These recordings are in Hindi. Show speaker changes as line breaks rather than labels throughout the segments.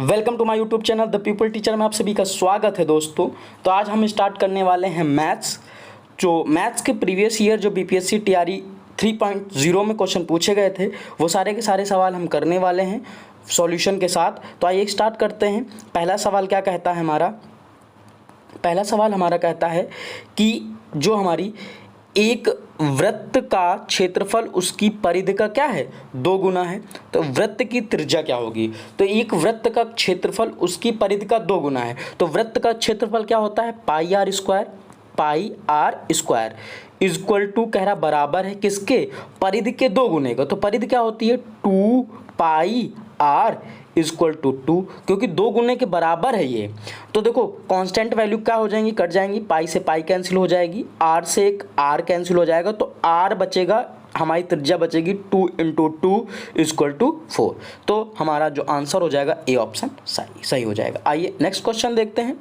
Welcome to my YouTube channel the people teacher में आप सभी का स्वागत है दोस्तों। तो आज हम स्टार्ट करने वाले हैं मैथ्स। जो मैथ्स के प्रीवियस ईयर जो बीपीएससी टीआरई 3.0 में क्वेश्चन पूछे गए थे वो सारे के सारे सवाल हम करने वाले हैं सॉल्यूशन के साथ। तो आइए स्टार्ट करते हैं। पहला सवाल क्या कहता है हमारा? पहला सवाल हमारा कहता है कि जो हमारी एक वृत्त का क्षेत्रफल उसकी परिधि का क्या है, 2 गुना है। तो वृत्त की त्रिज्या क्या होगी? तो एक वृत्त का क्षेत्रफल उसकी परिधि का 2 गुना है। तो वृत्त का क्षेत्रफल क्या होता है? पाई आर स्क्वायर इक्वल टू कह रहा बराबर है किसके? परिधि के 2 गुने का। तो परिधि क्या होती है? 2 पाई आर इक्वल टू 2, क्योंकि 2 गुने के बराबर है ये। तो देखो कांस्टेंट वैल्यू क्या हो जाएंगी? कट जाएंगी। पाई से पाई कैंसिल हो जाएगी, आर से एक आर कैंसिल हो जाएगा, तो आर बचेगा, हमारी त्रिज्या बचेगी 2 × 2 इक्वल टू 4। तो हमारा जो आंसर हो जाएगा ए ऑप्शन सही हो जाएगा। आइए नेक्स्ट क्वेश्चन देखते हैं।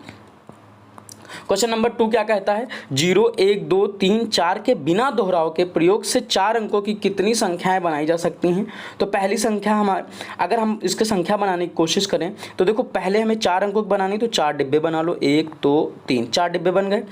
क्वेश्चन नंबर 2 क्या कहता है? 0, 1, 2, 3, 4 के बिना दोहराव के प्रयोग से 4 अंकों की कितनी संख्याएं बनाई जा सकती हैं? तो पहली संख्या अगर हम इसके संख्या बनाने की कोशिश करें तो देखो पहले हमें 4 अंकों की बनानी, तो 4 डिब्बे बना लो। 1, 2, 3, 4 डिब्बे बन गए।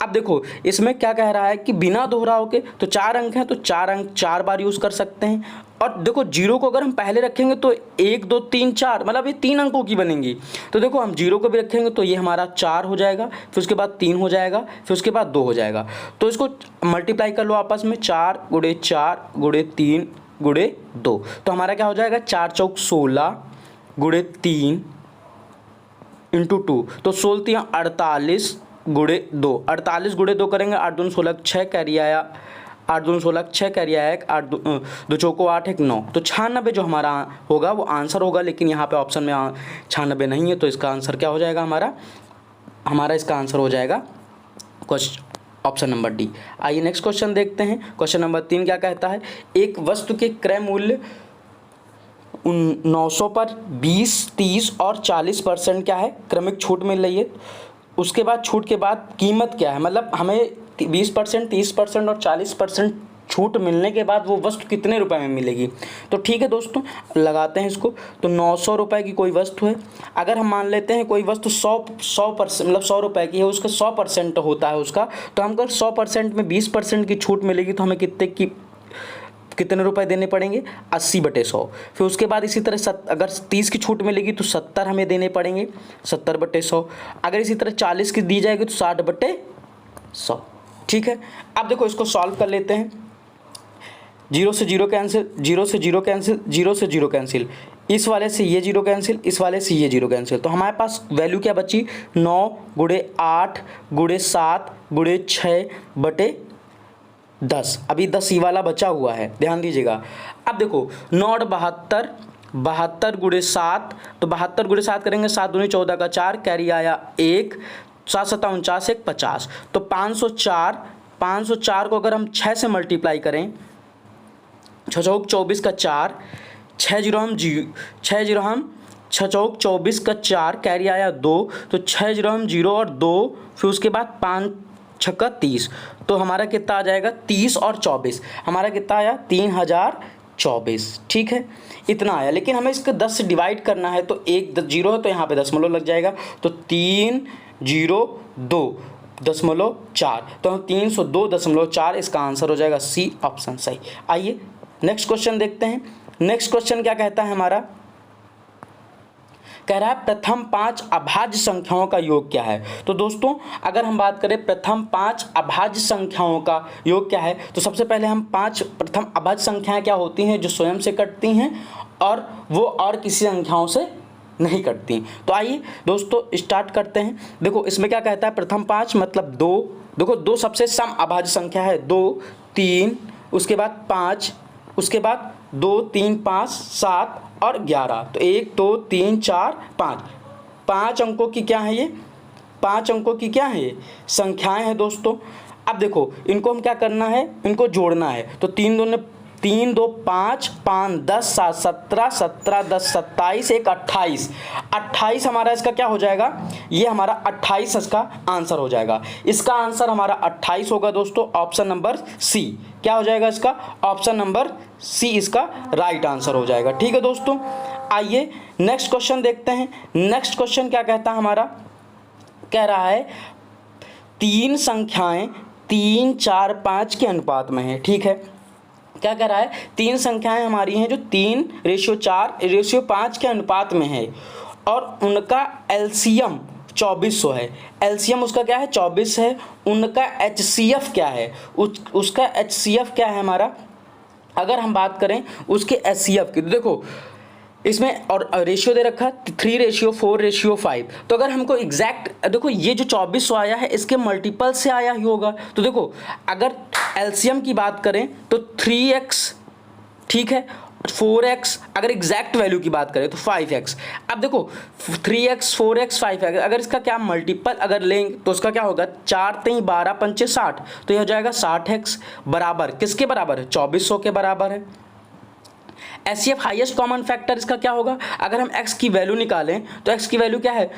अब देखो इसमें क्या कह रहा है कि बिना दोहराव के, तो 4 अंक हैं तो 4 अंक 4 बार यूज़ कर सकते हैं। और देखो 0 को अगर हम पहले रखेंगे तो 1, 2, 3, 4 मतलब ये 3 अंकों की बनेंगी। तो देखो हम 0 को भी रखेंगे तो ये हमारा 4 हो जाएगा, फिर उसके बाद 3 हो जाएगा, फिर उसके बाद 2 हो जाएगा। तो इसको मल्टीप्लाई कर लो आपस में, 4 × 4 × 3 × 2। तो हमारा क्या हो जाएगा? 4 चौक 16 × 3 × 2, तो 16 48 × 2। 48 × 2 करेंगे, 8 दूनी 16, 6 कैरी आया, 8 दूनी 16, 6 कैरी आया, 8 2 चौको 8 1 9। तो 96 जो हमारा होगा वो आंसर होगा, लेकिन यहाँ पे ऑप्शन में 96 नहीं है। तो इसका आंसर क्या हो जाएगा? हमारा इसका आंसर हो जाएगा ऑप्शन नंबर डी। आइए नेक्स्ट क्वेश्चन देखते हैं। क्वेश्चन नंबर 3 क्या कहता है? एक वस्तु के क्रय मूल्य 900 पर 20, 30 और 40% क्या है? क्रमिक छूट मिल रही है। उसके बाद छूट के बाद कीमत क्या है? मतलब हमें 20%, 30% और 40% छूट मिलने के बाद वो वस्तु कितने रुपए में मिलेगी? तो ठीक है दोस्तों, लगाते हैं इसको। तो 900 रुपये की कोई वस्तु है। अगर हम मान लेते हैं कोई वस्तु 100% मतलब 100 रुपये की है, उसका 100% होता है उसका, तो हम अगर 100% में 20% की छूट मिलेगी तो हमें कितने रुपए देने पड़ेंगे? 80/100। फिर उसके बाद इसी तरह अगर 30 की छूट मिलेगी तो 70 हमें देने पड़ेंगे, 70/100। अगर इसी तरह 40 की दी जाएगी तो 60/100। ठीक है, अब देखो इसको सॉल्व कर लेते हैं। 0 से 0 कैंसिल, 0 से 0 कैंसिल, 0 से 0 कैंसिल, इस वाले से ये 0 कैंसिल, इस वाले से ये 0 कैंसिल। तो हमारे पास वैल्यू क्या बची? 9 × 8 × 7 × 6/10। अभी 10 ये वाला बचा हुआ है, ध्यान दीजिएगा। अब देखो 9 और 72, 72 × 7, तो 72 × 7 करेंगे, 7 दूनी 14 का 4, कैरी आया 1, 7 7 49, 1 50। तो 504 को अगर हम 6 से मल्टीप्लाई करें, 6 चौक 24 का 4, 6 0 हम 6 चौक 24 का 4, कैरी आया 2, तो 6 0 हम 0 और 2, फिर उसके बाद 5 6 30। तो हमारा कितना आ जाएगा? 30 और 24, हमारा कितना आया? 3024। ठीक है, इतना आया। लेकिन हमें इसको 10 से डिवाइड करना है, तो एक 0 है तो यहाँ पे दशमलव लग जाएगा, तो 302.4, तो 302.4 इसका आंसर हो जाएगा सी ऑप्शन सही। आइए नेक्स्ट क्वेश्चन देखते हैं। नेक्स्ट क्वेश्चन क्या कहता है हमारा? कह रहा है प्रथम 5 अभाज्य संख्याओं का योग क्या है? तो दोस्तों अगर हम बात करें प्रथम 5 अभाज्य संख्याओं का योग क्या है, तो सबसे पहले हम प्रथम अभाज्य संख्याएं क्या होती हैं? जो स्वयं से कटती हैं और वो और किसी संख्याओं से नहीं कटती। तो आइए दोस्तों स्टार्ट करते हैं। देखो इसमें क्या कहता है? प्रथम 5 मतलब 2। देखो 2 सबसे सम अभाज्य संख्या है, 2, 3, उसके बाद 5, उसके बाद 2, 3, 5, 7 और 11। तो 1, 2, 3, 4, 5, 5 अंकों की क्या है? ये 5 अंकों की क्या है? ये संख्याएं हैं दोस्तों। अब देखो इनको हम क्या करना है? इनको जोड़ना है। तो 3 2 5, 5 10, 7 17, 17 10 27, 1 28, 28 हमारा इसका क्या हो जाएगा? ये हमारा 28 इसका आंसर हो जाएगा। इसका आंसर हमारा 28 होगा दोस्तों, ऑप्शन नंबर सी। क्या हो जाएगा इसका? ऑप्शन नंबर सी इसका राइट आंसर हो जाएगा। ठीक है दोस्तों, आइए नेक्स्ट क्वेश्चन देखते हैं। नेक्स्ट क्वेश्चन क्या कहता है हमारा, कह रहा है तीन संख्याएं 3, 4, 5 के अनुपात में है। ठीक है, क्या कह रहा है, तीन संख्याएं हमारी हैं जो 3:4:5 के अनुपात में है और उनका एलसीएम 2400 है। एलसीएम उसका क्या है, 24 है। उनका एचसीएफ क्या है, उसका एचसीएफ क्या है हमारा, अगर हम बात करें उसके एचसीएफ की, तो देखो इसमें और रेशियो दे रखा 3:4:5। तो अगर हमको एग्जैक्ट देखो, ये जो 2400 आया है इसके मल्टीपल से आया ही होगा। तो देखो अगर एलसीएम की बात करें तो 3x, ठीक है, 4x, अगर एग्जैक्ट वैल्यू की बात करें तो 5x। अब देखो 3x, 4x, 5x, अगर इसका क्या मल्टीपल अगर लेंगे तो उसका क्या होगा, 4 3 12 5 60, तो यह हो जाएगा 60x बराबर किसके बराबर है, 2400 के बराबर है। एचसीएफ हाईएस्ट कॉमन फैक्टर इसका क्या होगा, अगर हम x की वैल्यू निकालें तो x की वैल्यू क्या है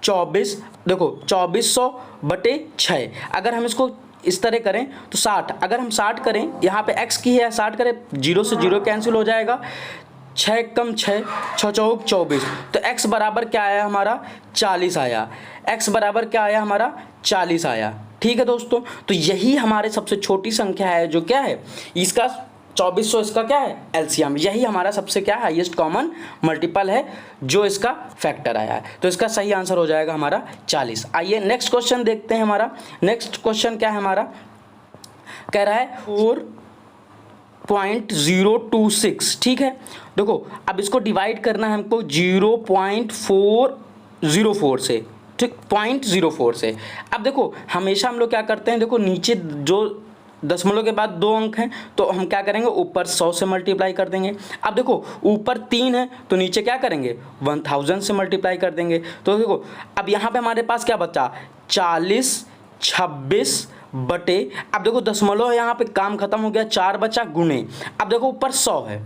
24, देखो 2400/6। अगर हम इसको इस तरह करें तो 60, अगर हम 60 करें, यहाँ पे x की है 60 करें, 0 से 0 कैंसिल हो जाएगा, 6 कम 6, 6 चौक 24, तो x बराबर क्या आया हमारा 40 आया। x बराबर क्या आया हमारा 40 आया। ठीक है दोस्तों, तो यही हमारे सबसे छोटी संख्या है जो क्या है इसका 2400, इसका क्या है एलसीएम, यही हमारा सबसे क्या हाईएस्ट कॉमन मल्टीपल है जो इसका फैक्टर आया है। तो इसका सही आंसर हो जाएगा हमारा 40। आइए नेक्स्ट क्वेश्चन देखते हैं। हमारा नेक्स्ट क्वेश्चन क्या है हमारा, कह रहा है 4.026। ठीक है, देखो अब इसको डिवाइड करना है हमको 0.404 से, ठीक, 0.04 से। अब देखो हमेशा हम लोग क्या करते हैं, देखो नीचे जो दशमलव के बाद 2 अंक हैं तो हम क्या करेंगे, ऊपर 100 से मल्टीप्लाई कर देंगे। अब देखो ऊपर 3 है तो नीचे क्या करेंगे 1000 से मल्टीप्लाई कर देंगे। तो देखो अब यहाँ पे हमारे पास क्या बचा 40, 26 बटे, अब देखो दशमलव यहाँ पे काम खत्म हो गया, 4 बचा गुणे। अब देखो ऊपर 100 है,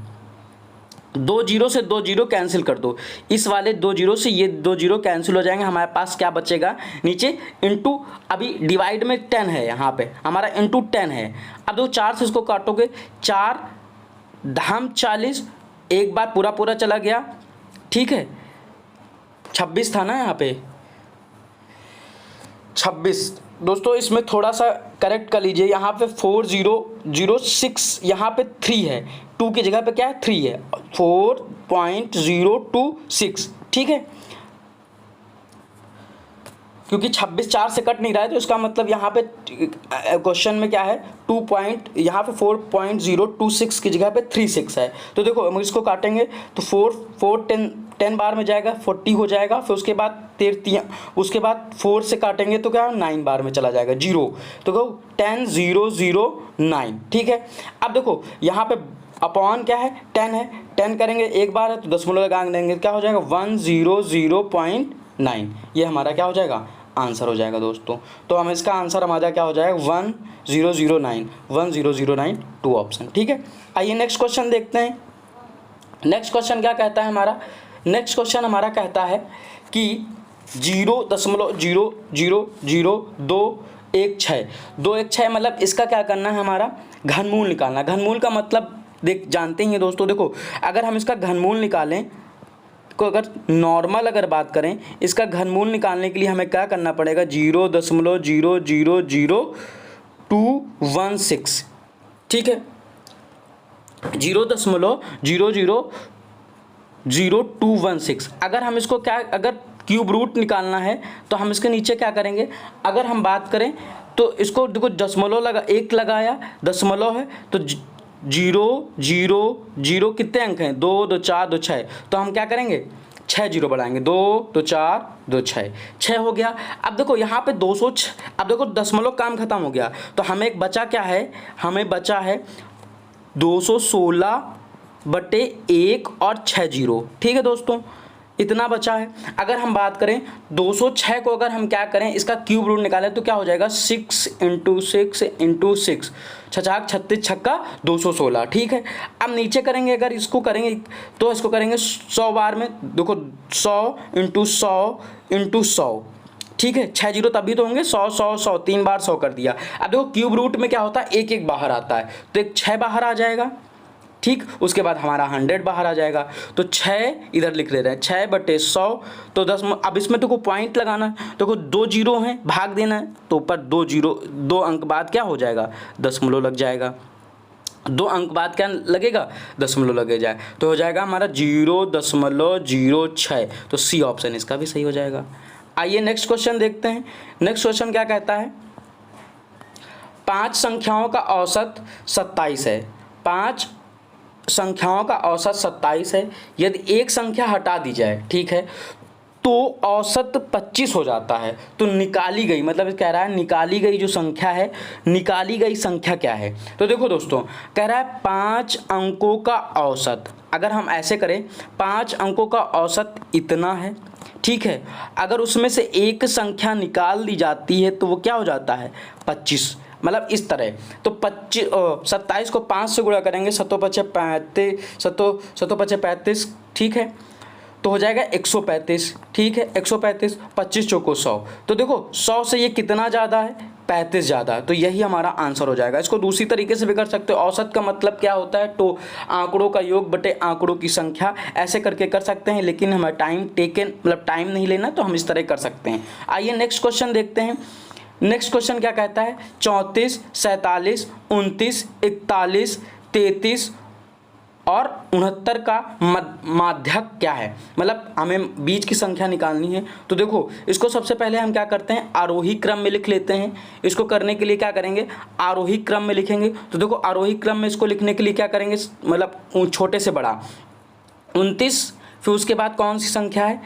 2 0 से 2 0 कैंसिल कर दो, इस वाले 2 0 से ये 2 0 कैंसिल हो जाएंगे, हमारे पास क्या बचेगा नीचे इंटू, अभी डिवाइड में 10 है, यहाँ पे हमारा इंटू 10 है। अब देखो 4 से इसको काटोगे, 4 धाम 40, एक बार पूरा पूरा चला गया, ठीक है, 26 था ना यहाँ पे 26। दोस्तों इसमें थोड़ा सा करेक्ट कर लीजिए, यहाँ पे 4006, यहाँ पे 3 है, 2 की जगह पे क्या है 3 है, 4.026। ठीक है, क्योंकि 26 4 से कट नहीं रहा है तो इसका मतलब यहाँ पे क्वेश्चन में क्या है 2 पॉइंट, यहाँ पे 4.026 की जगह पे 36 है। तो देखो हम इसको काटेंगे तो 4 10 बार में जाएगा 40 हो जाएगा, फिर उसके बाद 13, उसके बाद 4 से काटेंगे तो क्या 9 बार में चला जाएगा 0, तो कहो 10009। ठीक है, अब देखो यहाँ पे अपॉन क्या है 10 है, 10 करेंगे एक बार है तो दशमलव लगा देंगे, क्या हो जाएगा 100.9, ये हमारा क्या हो जाएगा आंसर हो जाएगा दोस्तों। तो हम इसका आंसर हमारा क्या हो जाएगा 1009 2 ऑप्शन। ठीक है, आइए नेक्स्ट क्वेश्चन देखते हैं। नेक्स्ट क्वेश्चन क्या कहता है हमारा, नेक्स्ट क्वेश्चन हमारा कहता है कि 0.0000216 मतलब इसका क्या करना है हमारा घनमूल निकालना। घनमूल का मतलब देख जानते ही हैं दोस्तों, देखो अगर हम इसका घनमूल निकालें को, अगर नॉर्मल अगर बात करें इसका घनमूल निकालने के लिए हमें क्या करना पड़ेगा 0.000216। ठीक है, 0.0000216। अगर हम इसको क्या, अगर क्यूब रूट निकालना है तो हम इसके नीचे क्या करेंगे, अगर हम बात करें तो इसको देखो दशमलव लगा, 1 लगाया दशमलव है तो 0 कितने अंक हैं 2 2 4 2 6, तो हम क्या करेंगे 6 0 बढ़ाएंगे, 2 2 4 2 6 हो गया। अब देखो यहाँ पे 206, अब देखो दशमलव काम खत्म हो गया तो हमें एक बचा क्या है, हमें बचा है 216/1 और 6 0। ठीक है दोस्तों, इतना बचा है। अगर हम बात करें 206 को अगर हम क्या करें इसका क्यूब रूट निकालें तो क्या हो जाएगा 6 × 6 × 6, 6 36 छक्का 216। ठीक है, अब नीचे करेंगे, अगर इसको करेंगे तो इसको करेंगे 100 बार में, देखो 100 × 100 × 100। ठीक है, 6 0 तभी तो होंगे 100 100 100, 3 बार 100 कर दिया। अब देखो क्यूब रूट में क्या होता है 1 1 बाहर आता है तो एक 6 बाहर आ जाएगा, ठीक, उसके बाद हमारा 100 बाहर आ जाएगा। तो 6 इधर लिख ले रहे हैं, 6/100 तो 10। अब इसमें तो को पॉइंट लगाना है, तो को 2 जीरो हैं, भाग देना है, तो ऊपर 2 जीरो 2 अंक बाद क्या हो जाएगा, दशमलव लग जाएगा। 2 अंक बाद क्या लगेगा, दशमलव लगे जाए, तो हो जाएगा हमारा 0.06। तो सी ऑप्शन इसका भी सही हो जाएगा। आइए नेक्स्ट क्वेश्चन देखते हैं। नेक्स्ट क्वेश्चन क्या कहता है, 5 संख्याओं का औसत 27 है। 5 संख्याओं का औसत 27 है। यदि एक संख्या हटा दी जाए, ठीक है, तो औसत 25 हो जाता है। तो निकाली गई, मतलब कह रहा है निकाली गई जो संख्या है, निकाली गई संख्या क्या है। तो देखो दोस्तों, कह रहा है 5 अंकों का औसत। अगर हम ऐसे करें, 5 अंकों का औसत इतना है, ठीक है। अगर उसमें से एक संख्या निकाल दी जाती है तो वो क्या हो जाता है, 25। मतलब इस तरह, तो 27 को 5 से गुणा करेंगे, 7 × 35, ठीक है, तो हो जाएगा 135, ठीक है, 135, 25 चौको 100। तो देखो 100 से ये कितना ज़्यादा है, 35 ज़्यादा है। तो यही हमारा आंसर हो जाएगा। इसको दूसरी तरीके से भी कर सकते हो। औसत का मतलब क्या होता है, तो आंकड़ों का योग बटे आंकड़ों की संख्या, ऐसे करके कर सकते हैं, लेकिन हमें टाइम नहीं लेना, तो हम इस तरह कर सकते हैं। आइए नेक्स्ट क्वेश्चन देखते हैं। नेक्स्ट क्वेश्चन क्या कहता है, 34, 47, 29, 41, 33 और 69 का माध्यक क्या है। मतलब हमें बीच की संख्या निकालनी है। तो देखो, इसको सबसे पहले हम क्या करते हैं, आरोही क्रम में लिख लेते हैं। इसको करने के लिए क्या करेंगे, आरोही क्रम में लिखेंगे। तो देखो, आरोही क्रम में इसको लिखने के लिए क्या करेंगे, मतलब छोटे से बड़ा 29, फिर उसके बाद कौन सी संख्या है,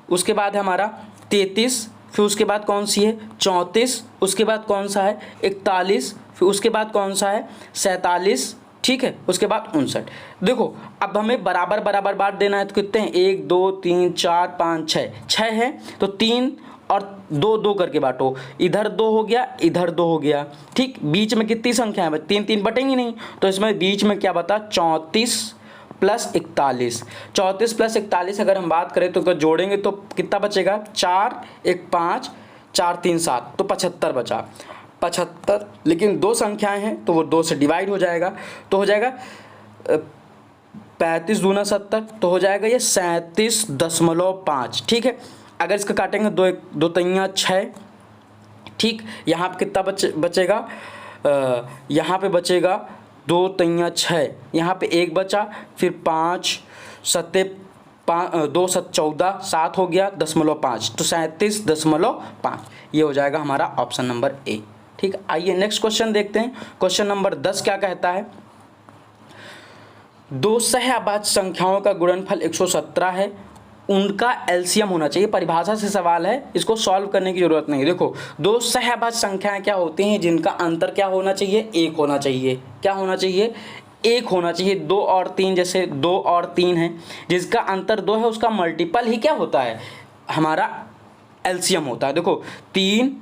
उसके बाद है हमारा 33, फिर उसके बाद कौन सी है 34, उसके बाद कौन सा है 41, फिर उसके बाद कौन सा है 47, ठीक है, उसके बाद 59। देखो, अब हमें बराबर बराबर बांट देना है। तो कितने हैं, 1 2 3 4 5 6 है। तो 3 और 2 2 करके बांटो, इधर 2 हो गया, इधर 2 हो गया, ठीक। बीच में कितनी संख्या है, 3 3 बटेंगी नहीं, तो इसमें बीच में क्या बता, 34 + 41। 34 + 41 अगर हम बात करें तो जोड़ेंगे तो कितना बचेगा, 4 1 5 4 3 7, तो 75 बचा, 75। लेकिन 2 संख्याएं हैं तो वो 2 से डिवाइड हो जाएगा, तो हो जाएगा 35 दूना 70, तो हो जाएगा ये 37.5, ठीक है। अगर इसका काटेंगे 2 2 तियां 6, ठीक। यहाँ पे कितना बचेगा, यहाँ पे बचेगा 2 तियां 6, यहाँ पे 1 बचा, फिर 5 7 2 7 14, 7 हो गया, 0.5, तो 37.5। ये हो जाएगा हमारा ऑप्शन नंबर ए, ठीक। आइए नेक्स्ट क्वेश्चन देखते हैं। क्वेश्चन नंबर 10 क्या कहता है, 2 सहअभाज्य संख्याओं का गुणनफल 117 है, उनका एलसीएम होना चाहिए। परिभाषा से सवाल है, इसको सॉल्व करने की जरूरत नहीं। देखो, 2 सहअभाज्य संख्याएं क्या होती हैं, जिनका अंतर क्या होना चाहिए, 1 होना चाहिए। क्या होना चाहिए, 1 होना चाहिए। 2 और 3, जैसे 2 और 3 है, जिसका अंतर 2 है, उसका मल्टीपल ही क्या होता है, हमारा एलसीएम होता है। देखो, 3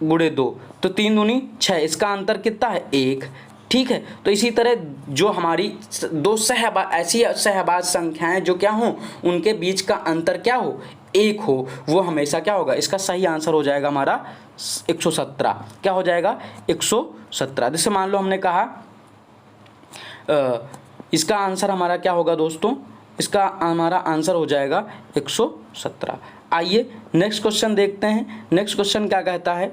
× 2, तो 3 दूनी 6, इसका अंतर कितना है, 1, ठीक है। तो इसी तरह जो हमारी 2 ऐसी सहअभाज्य संख्याएं जो क्या हो, उनके बीच का अंतर क्या हो, 1 हो, वो हमेशा क्या होगा, इसका सही आंसर हो जाएगा हमारा 117। क्या हो जाएगा, 117। जैसे मान लो हमने कहा इसका आंसर हमारा क्या होगा दोस्तों, इसका हमारा आंसर हो जाएगा 117। आइए नेक्स्ट क्वेश्चन देखते हैं। नेक्स्ट क्वेश्चन क्या कहता है,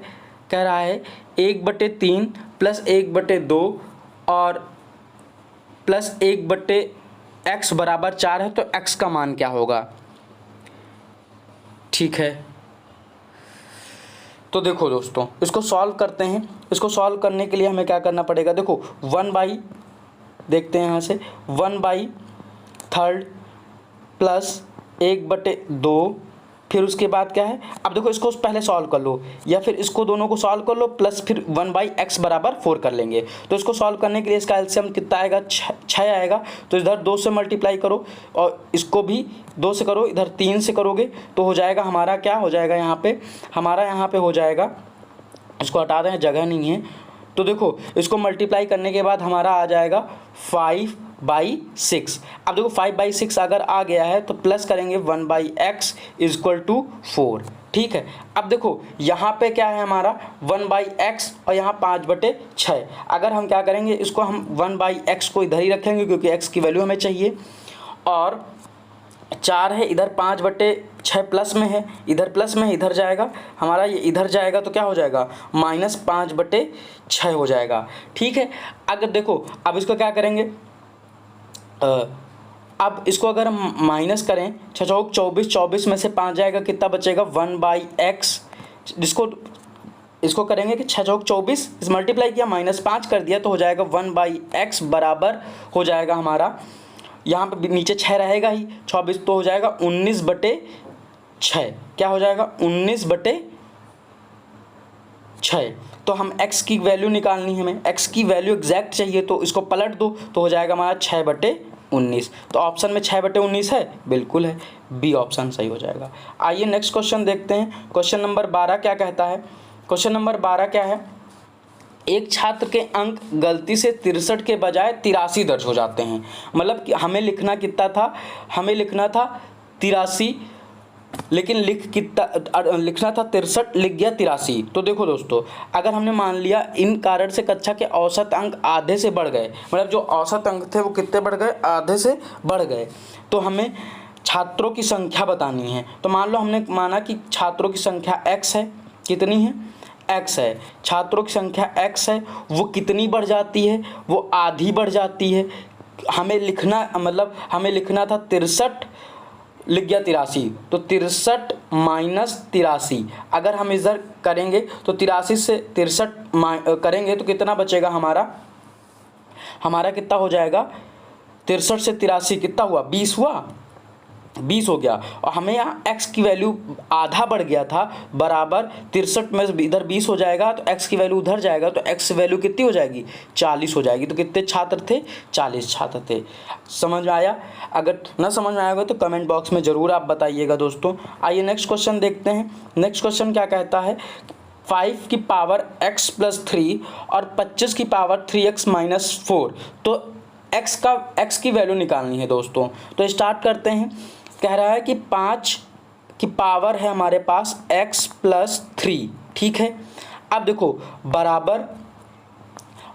कह रहा है 1/3 + 1/2 और प्लस 1/x = 4 है, तो x का मान क्या होगा, ठीक है। तो देखो दोस्तों, इसको सॉल्व करते हैं। इसको सॉल्व करने के लिए हमें क्या करना पड़ेगा, देखो 1/, देखते हैं यहाँ से 1/3 + 1/2, फिर उसके बाद क्या है, अब देखो इसको पहले सॉल्व कर लो, या फिर इसको दोनों को सॉल्व कर लो, प्लस फिर 1/x = 4 कर लेंगे। तो इसको सॉल्व करने के लिए इसका एलसीएम कितना आएगा, 6 आएगा। तो इधर 2 से मल्टीप्लाई करो और इसको भी 2 से करो, इधर 3 से करोगे तो हो जाएगा हमारा, क्या हो जाएगा यहाँ पे, हमारा यहाँ पे हो जाएगा, इसको हटा दें, जगह नहीं है, तो देखो इसको मल्टीप्लाई करने के बाद हमारा आ जाएगा 5/6। अब देखो 5/6 अगर आ गया है तो प्लस करेंगे 1/x = 4। ठीक है, अब देखो यहाँ पे क्या है हमारा 1/x और यहाँ 5/6। अगर हम क्या करेंगे, इसको हम 1/x को इधर ही रखेंगे क्योंकि x की वैल्यू हमें चाहिए, और 4 है इधर 5/6 प्लस में है, इधर प्लस में है, इधर जाएगा हमारा, ये इधर जाएगा तो क्या हो जाएगा -5/6 हो जाएगा। ठीक है, अगर देखो अब इसको क्या करेंगे, अब इसको अगर हम माइनस करें 6 चौक 24, 24 में से 5 जाएगा, कितना बचेगा 1/x। जिसको इसको करेंगे कि 6 चौक 24 इस मल्टीप्लाई किया -5 कर दिया तो हो जाएगा 1/x बराबर हो जाएगा हमारा, यहाँ पे नीचे 6 रहेगा ही, 24 तो हो जाएगा 19/6। क्या हो जाएगा 19/6। तो हम x की वैल्यू निकालनी है, हमें x की वैल्यू एग्जैक्ट चाहिए तो इसको पलट दो तो हो जाएगा हमारा 6/19। तो ऑप्शन में 6/19 है, बिल्कुल है, बी ऑप्शन सही हो जाएगा। आइए नेक्स्ट क्वेश्चन देखते हैं। क्वेश्चन नंबर 12 क्या कहता है। क्वेश्चन नंबर 12 क्या है, एक छात्र के अंक गलती से 63 के बजाय 83 दर्ज हो जाते हैं। मतलब कि हमें लिखना कितना था, हमें लिखना था 83, लेकिन लिखना था 63, लिख गया 83। तो देखो दोस्तों, अगर हमने मान लिया इन कारण से कक्षा के औसत अंक आधे से बढ़ गए, मतलब जो औसत अंक थे वो कितने बढ़ गए, आधे से बढ़ गए, तो हमें छात्रों की संख्या बतानी है। तो मान लो हमने माना कि छात्रों की संख्या x है, कितनी है, x है, छात्रों की संख्या x है, वो कितनी बढ़ जाती है, वो आधी बढ़ जाती है। हमें लिखना, मतलब हमें लिखना था 63, लिख गया 83, तो 63 - 83 अगर हम इधर करेंगे तो 83 से 63 करेंगे तो कितना बचेगा हमारा, हमारा कितना हो जाएगा, 63 से 83 कितना हुआ, 20 हुआ, 20 हो गया। और हमें यहाँ x की वैल्यू आधा बढ़ गया था, बराबर 63 में इधर 20 हो जाएगा तो x की वैल्यू उधर जाएगा तो x की वैल्यू कितनी हो जाएगी, 40 हो जाएगी। तो कितने छात्र थे, 40 छात्र थे। समझ में आया? अगर ना समझ में आएगा तो कमेंट बॉक्स में ज़रूर आप बताइएगा दोस्तों। आइए नेक्स्ट क्वेश्चन देखते हैं। नेक्स्ट क्वेश्चन क्या कहता है, 5 की पावर x + 3 और 25 की पावर 3x - 4, तो x की वैल्यू निकालनी है दोस्तों। तो स्टार्ट करते हैं। कह रहा है कि 5 की पावर है हमारे पास x + 3, ठीक है। अब देखो बराबर,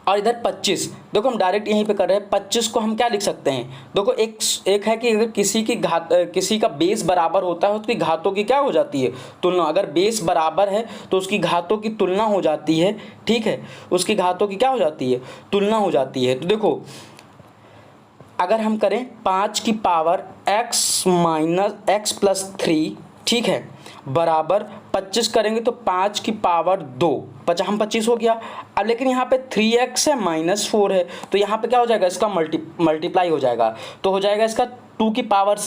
और इधर 25, देखो हम डायरेक्ट यहीं पे कर रहे हैं। 25 को हम क्या लिख सकते हैं, देखो एक है कि अगर किसी का बेस बराबर होता है उसकी घातों की क्या हो जाती है, तुलना। अगर बेस बराबर है तो उसकी घातों की तुलना हो जाती है, ठीक है, उसकी घातों की क्या हो जाती है, तुलना हो जाती है। तो देखो अगर हम करें 5 की पावर x + 3, ठीक है, बराबर 25 करेंगे तो 5 की पावर 2, 25 हो गया। अब लेकिन यहाँ पे 3x है -4 है, तो यहाँ पे क्या हो जाएगा, इसका मल्टीप्लाई हो जाएगा। तो हो जाएगा इसका 2 की पावर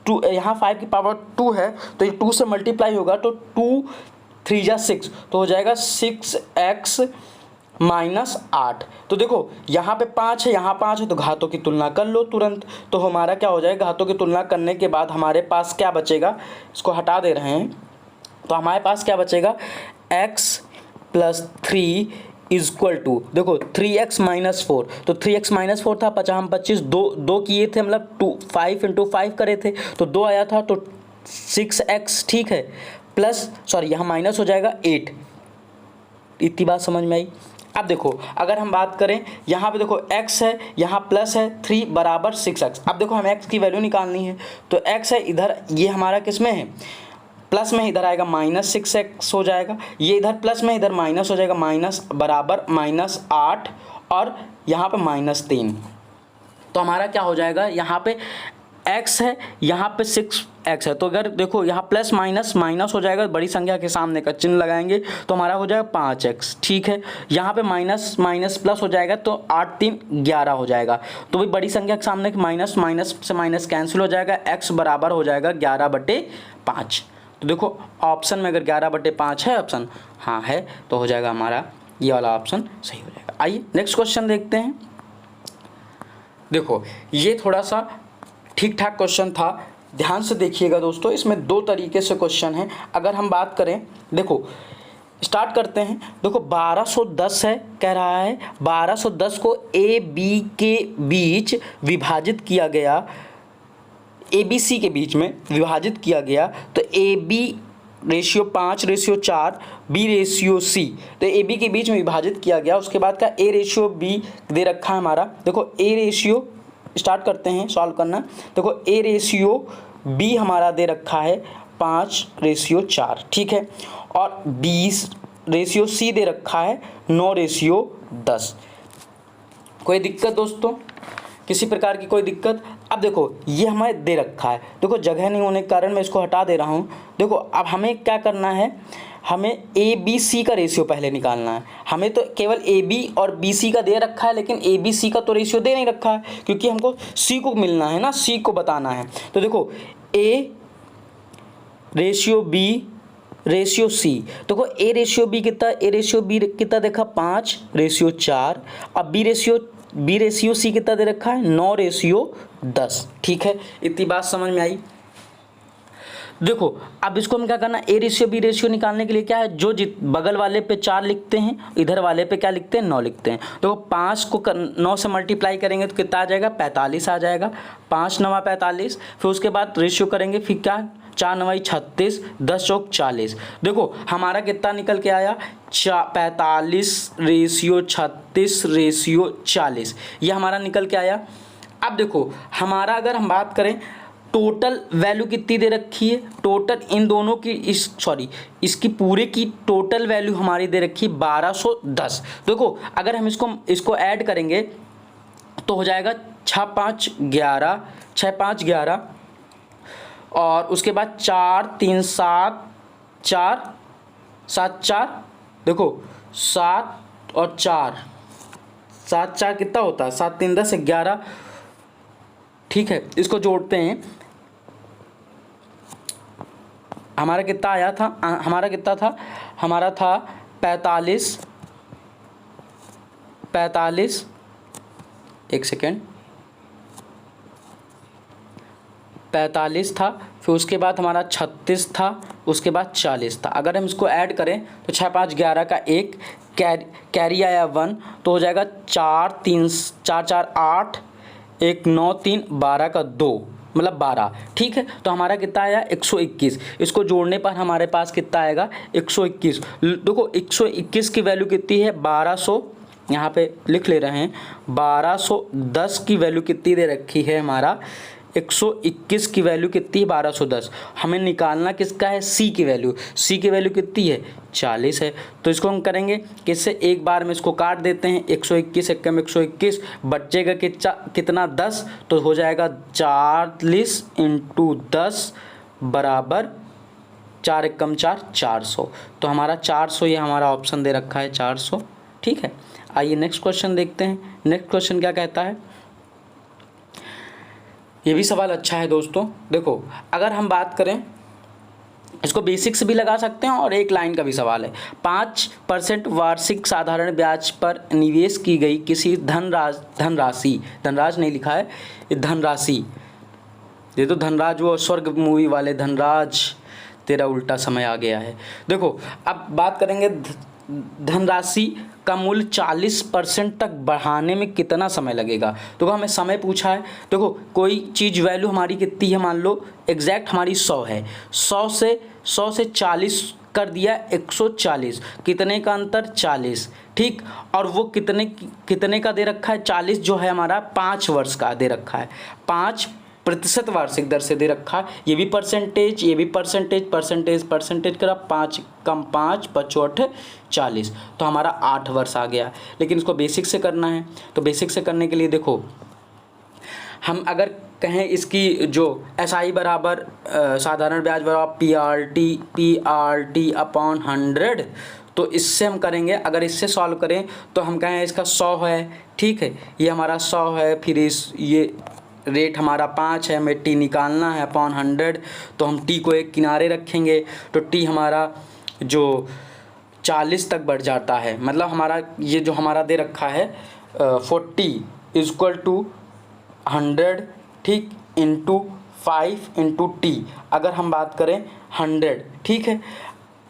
2, यहाँ 5 की पावर 2 है तो ये 2 से मल्टीप्लाई होगा तो 2 3 जा 6, तो हो जाएगा 6x -8। तो देखो यहाँ पे 5 है, यहाँ 5 है, तो घातों की तुलना कर लो तुरंत। तो हमारा क्या हो जाएगा, घातों की तुलना करने के बाद हमारे पास क्या बचेगा, इसको हटा दे रहे हैं, तो हमारे पास क्या बचेगा, x + 3 = देखो 3x - 4, तो 3x - 4 था, 50 हम 25 दो किए थे, मतलब 5 × 5 करे थे तो 2 आया था, तो 6x, ठीक है, प्लस सॉरी यहाँ माइनस हो जाएगा 8। इतनी बात समझ में आई। अब देखो अगर हम बात करें, यहाँ पे देखो x है, यहाँ प्लस है 3 बराबर 6x। अब देखो हमें x की वैल्यू निकालनी है, तो x है इधर, ये हमारा किस में है, प्लस में, इधर आएगा -6x हो जाएगा, ये इधर प्लस में, इधर माइनस हो जाएगा, माइनस बराबर -8 और यहाँ पे -3। तो हमारा क्या हो जाएगा, यहाँ पे x है, यहाँ पे 6x है, तो अगर देखो यहाँ प्लस माइनस माइनस हो जाएगा, बड़ी संख्या के सामने का चिन्ह लगाएंगे तो हमारा हो जाएगा 5x, ठीक है। यहाँ पे माइनस माइनस प्लस हो जाएगा तो 8 3 11 हो जाएगा, तो भाई बड़ी संख्या के सामने माइनस माइनस से माइनस कैंसिल हो जाएगा, x बराबर हो जाएगा 11/5। तो देखो ऑप्शन में अगर 11/5 है ऑप्शन, हाँ है, तो हो जाएगा हमारा ये वाला ऑप्शन सही हो जाएगा। आइए नेक्स्ट क्वेश्चन देखते हैं। देखो ये थोड़ा सा ठीक ठाक क्वेश्चन था, ध्यान से देखिएगा दोस्तों, इसमें 2 तरीके से क्वेश्चन है। अगर हम बात करें, देखो स्टार्ट करते हैं। देखो 1210 है, कह रहा है 1210 को ए बी के बीच विभाजित किया गया, ए बी सी के बीच में विभाजित किया गया, तो A B ratio 5:4, B ratio C, तो ए बी के बीच में विभाजित किया गया। उसके बाद का ए रेशियो बी दे रखा है हमारा। देखो ए रेशियो, स्टार्ट करते हैं सॉल्व करना। देखो ए रेशियो बी हमारा दे रखा है 5:4, ठीक है, और 20 रेशियो सी दे रखा है 9:10। कोई दिक्कत दोस्तों, किसी प्रकार की कोई दिक्कत? अब देखो ये हमें दे रखा है, देखो जगह नहीं होने के कारण मैं इसको हटा दे रहा हूँ। देखो अब हमें क्या करना है, हमें ए बी सी का रेशियो पहले निकालना है। हमें तो केवल ए बी और बी सी का दे रखा है, लेकिन ए बी सी का तो रेशियो दे नहीं रखा है, क्योंकि हमको सी को मिलना है ना, सी को बताना है। तो देखो A ratio B ratio C, देखो ए रेशियो बी कितना, ए रेशियो बी कितना देखा 5:4। अब बी रेशियो सी कितना दे रखा है 9:10, ठीक है। इतनी बात समझ में आई। देखो अब इसको हम क्या करना, ए रेशियो बी रेशियो निकालने के लिए क्या है, जो बगल वाले पे 4 लिखते हैं, इधर वाले पे क्या लिखते हैं 9 लिखते हैं। तो 5 को 9 से मल्टीप्लाई करेंगे तो कितना आ जाएगा 45 आ जाएगा, 5 9 45। फिर उसके बाद रेशियो करेंगे, फिर क्या 4 9 36, 10 चौक 40। देखो हमारा कितना निकल के आया 45:36:40, ये हमारा निकल के आया। अब देखो हमारा अगर हम बात करें टोटल वैल्यू कितनी दे रखी है, टोटल इन दोनों की इसकी पूरे की टोटल वैल्यू हमारी दे रखी है 1210। देखो अगर हम इसको ऐड करेंगे तो हो जाएगा 6 5 11 और उसके बाद 4 3 7 4 7 4, देखो 7 और 4 7 4 कितना होता है 7 3 10 11, ठीक है। इसको जोड़ते हैं, हमारा कितना आया था, हमारा कितना था, हमारा था 45 एक सेकेंड 45 था, फिर उसके बाद हमारा 36 था, उसके बाद 40 था। अगर हम इसको ऐड करें तो 6 5 11 का 1 कैरी आया 1, तो हो जाएगा 4 3 4 4 8 1 9 3 12 का 2, मतलब 12, ठीक है। तो हमारा कितना आया 121। इसको जोड़ने पर हमारे पास कितना आएगा 121। देखो 121 की वैल्यू कितनी है 1200, यहाँ पे लिख ले रहे हैं 1210 की वैल्यू कितनी दे रखी है हमारा 121 की वैल्यू कितनी है 1210। हमें निकालना किसका है सी की वैल्यू, सी की वैल्यू कितनी है 40 है। तो इसको हम करेंगे किससे, एक बार में इसको काट देते हैं, 121 एकम 121 बचेगा कितना 10, तो हो जाएगा 40 × 10 बराबर 4 एकम 4 400। तो हमारा 400 ये हमारा ऑप्शन दे रखा है 400, ठीक है। आइए नेक्स्ट क्वेश्चन देखते हैं। नेक्स्ट क्वेश्चन क्या कहता है, ये भी सवाल अच्छा है दोस्तों। देखो अगर हम बात करें, इसको बेसिक से भी लगा सकते हैं और एक लाइन का भी सवाल है। 5% वार्षिक साधारण ब्याज पर निवेश की गई किसी धनराशि नहीं लिखा है, धनराशि, ये तो धनराज वो स्वर्ग मूवी वाले धनराज, तेरा उल्टा समय आ गया है। देखो अब बात करेंगे धनराशि का मूल्य 40% तक बढ़ाने में कितना समय लगेगा। तो हमें समय पूछा है। देखो कोई चीज़ वैल्यू हमारी कितनी है, मान लो एग्जैक्ट हमारी 100 है, 100 से 40 कर दिया 140, कितने का अंतर 40, ठीक। और वो कितने का दे रखा है 40 जो है हमारा 5 वर्ष का दे रखा है, 5% वार्षिक दर से दे रखा है। ये भी परसेंटेज, ये भी परसेंटेज करा 5 कम 5 5 8 40, तो हमारा 8 वर्ष आ गया। लेकिन इसको बेसिक से करना है, तो बेसिक से करने के लिए देखो हम अगर कहें इसकी जो SI बराबर साधारण ब्याज बराबर PRT अपॉन 100, तो इससे हम करेंगे, अगर इससे सॉल्व करें तो हम कहें इसका 100 है, ठीक है, ये हमारा 100 है, फिर ये रेट हमारा 5 है, हमें T निकालना है अपॉन 100, तो हम T को एक किनारे रखेंगे, तो T हमारा जो 40 तक बढ़ जाता है। मतलब हमारा ये जो हमारा दे रखा है 40 = 100, ठीक, × 5 × T, अगर हम बात करें 100, ठीक है।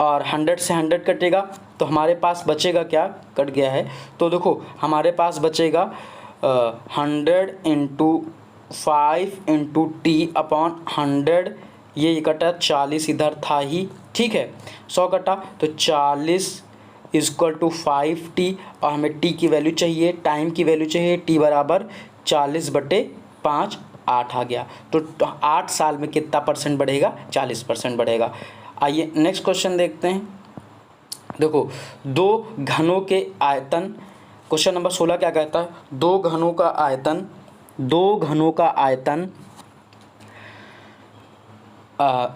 और 100 से 100 कटेगा तो हमारे पास बचेगा क्या, कट गया है। तो देखो हमारे पास बचेगा 100 इंटू 5 इंटू टी अपॉन 100, ये कटा 40 इधर था ही, ठीक है। 100 कटा तो 40 इक्वल टू 5t, और हमें t की वैल्यू चाहिए, टाइम की वैल्यू चाहिए, t बराबर 40/5, 8 आ गया। तो 8 साल में कितना परसेंट बढ़ेगा, 40% बढ़ेगा। आइए नेक्स्ट क्वेश्चन देखते हैं। देखो दो घनों के आयतन, क्वेश्चन नंबर 16 क्या कहता है, दो घनों का आयतन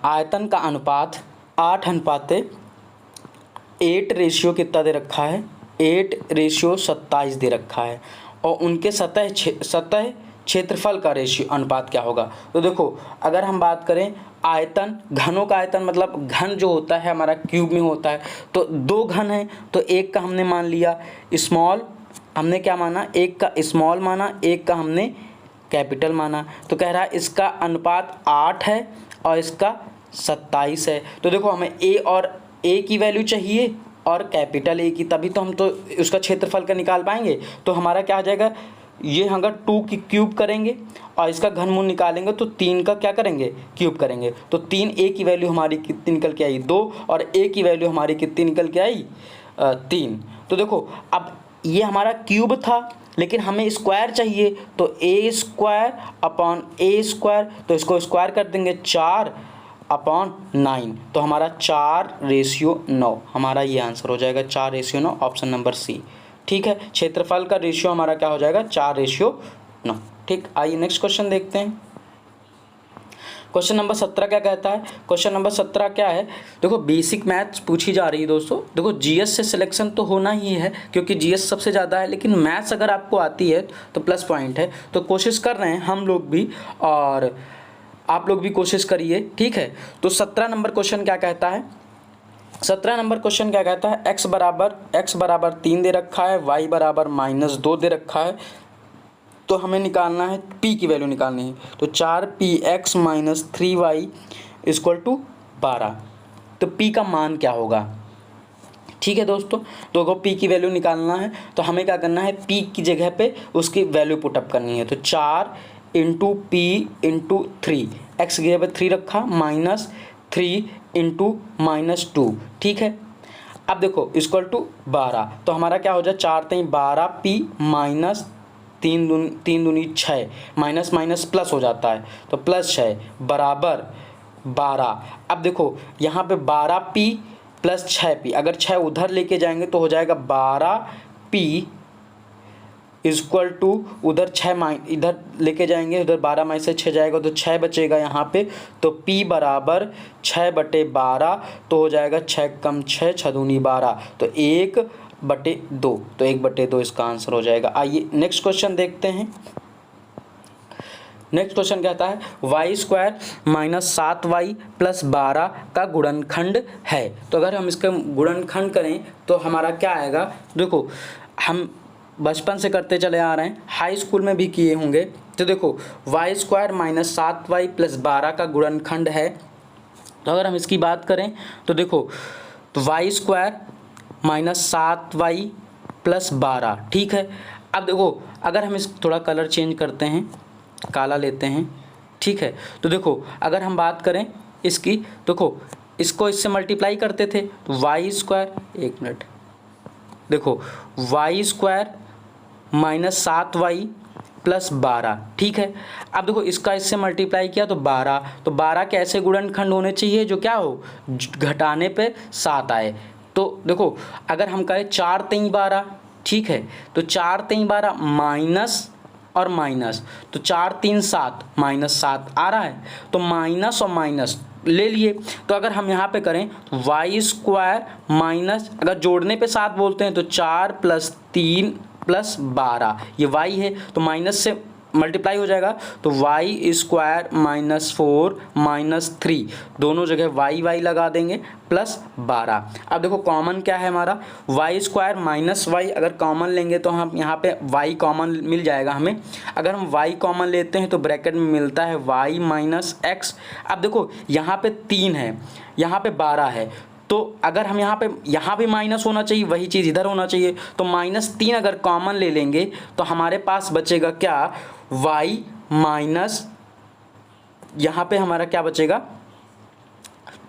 आयतन का अनुपात 8:8 रेशियो कितना दे रखा है, 8:27 दे रखा है, और उनके सतह क्षेत्रफल का रेशियो अनुपात क्या होगा। तो देखो अगर हम बात करें आयतन, घनों का आयतन मतलब घन जो होता है हमारा क्यूब में होता है, तो दो घन है तो एक का हमने मान लिया स्मॉल, हमने क्या माना, एक का स्मॉल माना, एक का हमने कैपिटल माना। तो कह रहा है इसका अनुपात 8 है और इसका 27 है। तो देखो हमें ए की वैल्यू चाहिए और कैपिटल ए की, तभी तो हम तो उसका क्षेत्रफल का निकाल पाएंगे। तो हमारा क्या आ जाएगा, ये अगर 2 की क्यूब करेंगे और इसका घनमूल निकालेंगे तो 3 का क्या करेंगे, क्यूब करेंगे। तो 3 ए की वैल्यू हमारी कितनी निकल के आई, 2, और ए की वैल्यू हमारी कितनी निकल के आई, 3। तो देखो अब ये हमारा क्यूब था लेकिन हमें स्क्वायर चाहिए, तो a² अपॉन a², तो इसको स्क्वायर कर देंगे 4/9, तो हमारा 4:9, हमारा ये आंसर हो जाएगा 4:9, ऑप्शन नंबर सी, ठीक है। क्षेत्रफल का रेशियो हमारा क्या हो जाएगा, 4:9, ठीक। आइए नेक्स्ट क्वेश्चन देखते हैं। क्वेश्चन नंबर 17 क्या कहता है, क्वेश्चन नंबर 17 क्या है, देखो बेसिक मैथ्स पूछी जा रही है दोस्तों। देखो जीएस से सिलेक्शन तो होना ही है क्योंकि जीएस सबसे ज़्यादा है, लेकिन मैथ्स अगर आपको आती है तो प्लस पॉइंट है। तो कोशिश कर रहे हैं हम लोग भी और आप लोग भी कोशिश करिए, ठीक है। तो 17 नंबर क्वेश्चन क्या कहता है, 17 नंबर क्वेश्चन क्या कहता है, x बराबर 3 दे रखा है, y बराबर -2 दे रखा है, तो हमें निकालना है p की वैल्यू निकालनी है। तो 4px - 3y = 12, तो p का मान क्या होगा, ठीक है दोस्तों। तो अगर p की वैल्यू निकालना है तो हमें क्या करना है, p की जगह पे उसकी वैल्यू पुटअप करनी है। तो 4 × p × 3, x की जगह पे 3 रखा, -3 × -2, ठीक है। अब देखो = 12, तो हमारा क्या हो जाए, 4 × 12p - 3 दूनी 6, माइनस माइनस प्लस हो जाता है, तो +6 बराबर 12। अब देखो यहाँ पे 12p + 6p, अगर 6 उधर लेके जाएंगे तो हो जाएगा 12p = उधर 6 इधर लेके जाएंगे, उधर 12 में से 6 जाएगा तो 6 बचेगा यहाँ पे, तो p बराबर 6/12, तो हो जाएगा 6 × 6 = 6 दूनी 12, तो 1/2, तो 1/2 इसका आंसर हो जाएगा। आइए नेक्स्ट क्वेश्चन देखते हैं। नेक्स्ट क्वेश्चन कहता है y² - 7y + 12 का गुणनखंड है। तो अगर हम इसका गुणनखंड करें तो हमारा क्या आएगा, देखो हम बचपन से करते चले आ रहे हैं, हाई स्कूल में भी किए होंगे। तो देखो y² - 7y + 12 का गुणनखंड है। तो अगर हम इसकी बात करें तो देखो तो y² - 7y + 12, ठीक है। अब देखो अगर हम इस थोड़ा कलर चेंज करते हैं, काला लेते हैं, ठीक है। तो देखो अगर हम बात करें इसकी, देखो इसको इससे मल्टीप्लाई करते थे तो y², एक मिनट, देखो y² - 7y + 12, ठीक है। अब देखो इसका इससे मल्टीप्लाई किया तो 12, तो 12 के ऐसे गुणनखंड होने चाहिए जो क्या हो, घटाने पे 7 आए। तो देखो अगर हम करें 4 × 12, ठीक है, तो 4 × 12 माइनस और माइनस, तो 4 × 3 = 7, -7 आ रहा है, तो माइनस और माइनस ले लिए। तो अगर हम यहाँ पे करें तो y² माइनस, अगर जोड़ने पे 7 बोलते हैं तो 4 + 3 + 12, ये y है तो माइनस से मल्टीप्लाई हो जाएगा, तो y² - 4 - 3, दोनों जगह y लगा देंगे +12। अब देखो कॉमन क्या है हमारा, y² - y, अगर कॉमन लेंगे तो हम यहाँ पे y कॉमन मिल जाएगा हमें। अगर हम y कॉमन लेते हैं तो ब्रैकेट में मिलता है y - x। अब देखो यहाँ पे 3 है, यहाँ पे 12 है, तो तो अगर हम यहाँ पे माइनस होना चाहिए, वही चीज़ इधर होना चाहिए। तो -3 अगर कॉमन ले लेंगे तो हमारे पास बचेगा क्या, y माइनस, यहाँ पे हमारा क्या बचेगा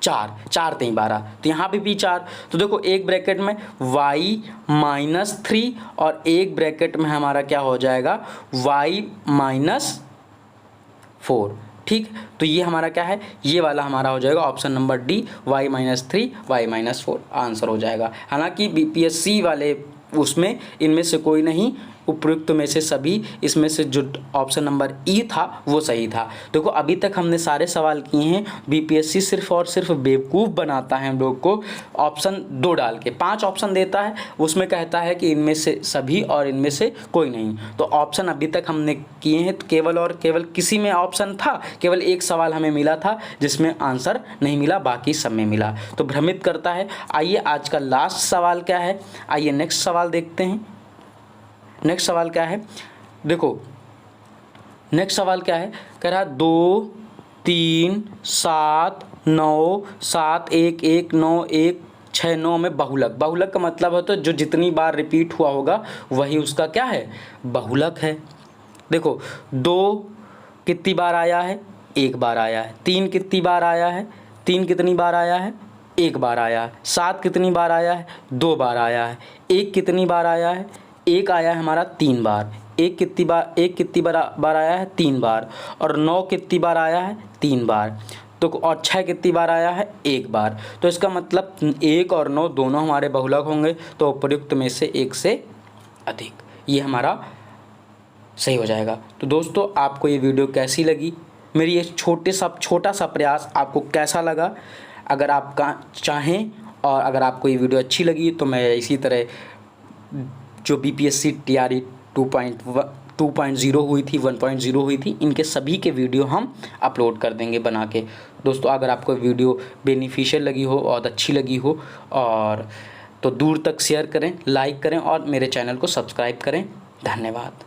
4, 4 3 12, तो यहाँ पे भी 4। तो देखो एक ब्रैकेट में y -3 और एक ब्रैकेट में हमारा क्या हो जाएगा y -4। ठीक, तो ये हमारा क्या है, ये वाला हमारा हो जाएगा option number D, y -3 y -4 answer हो जाएगा। हालांकि बीपीएससी वाले उसमें इनमें से कोई नहीं, उपयुक्त में से सभी, इसमें से जो ऑप्शन नंबर ई था वो सही था। देखो अभी तक हमने सारे सवाल किए हैं। बीपीएससी सिर्फ और सिर्फ बेवकूफ़ बनाता है हम लोग को, ऑप्शन 2 डाल के 5 ऑप्शन देता है, उसमें कहता है कि इनमें से सभी और इनमें से कोई नहीं। तो ऑप्शन अभी तक हमने किए हैं, तो केवल और केवल किसी में ऑप्शन था, केवल एक सवाल हमें मिला था जिसमें आंसर नहीं मिला, बाकी सब में मिला, तो भ्रमित करता है। आइए आज का लास्ट सवाल क्या है, आइए नेक्स्ट सवाल देखते हैं। नेक्स्ट सवाल क्या है, देखो नेक्स्ट सवाल क्या है, कह रहा 2 3 7 9 7 1 1 9 1 6 9 में बहुलक। बहुलक का मतलब है तो जो जितनी बार रिपीट हुआ होगा वही उसका क्या है, बहुलक है। देखो 2 कितनी बार आया है, 1 बार आया है। 3 कितनी बार आया है, 3 कितनी बार आया है, 1 बार आया है। 7 कितनी बार आया है, 2 बार आया है। 1 कितनी बार आया है, 1 आया है हमारा 3 बार। 1 कितनी बार आया है, 3 बार। और 9 कितनी बार आया है, 3 बार। तो और 6 कितनी बार आया है, 1 बार। तो इसका मतलब 1 और 9 दोनों हमारे बहुलक होंगे, तो उपयुक्त में से 1 से अधिक, ये हमारा सही हो जाएगा। तो दोस्तों आपको ये वीडियो कैसी लगी, मेरी ये छोटा सा प्रयास आपको कैसा लगा? अगर आप चाहें और अगर आपको ये वीडियो अच्छी लगी तो मैं इसी तरह जो बीपीएससी टीआरई 2.0 हुई थी, 1.0 हुई थी, इनके सभी के वीडियो हम अपलोड कर देंगे बना के। दोस्तों अगर आपको वीडियो बेनिफिशियल लगी हो और अच्छी लगी हो और तो दूर तक शेयर करें, लाइक करें और मेरे चैनल को सब्सक्राइब करें। धन्यवाद।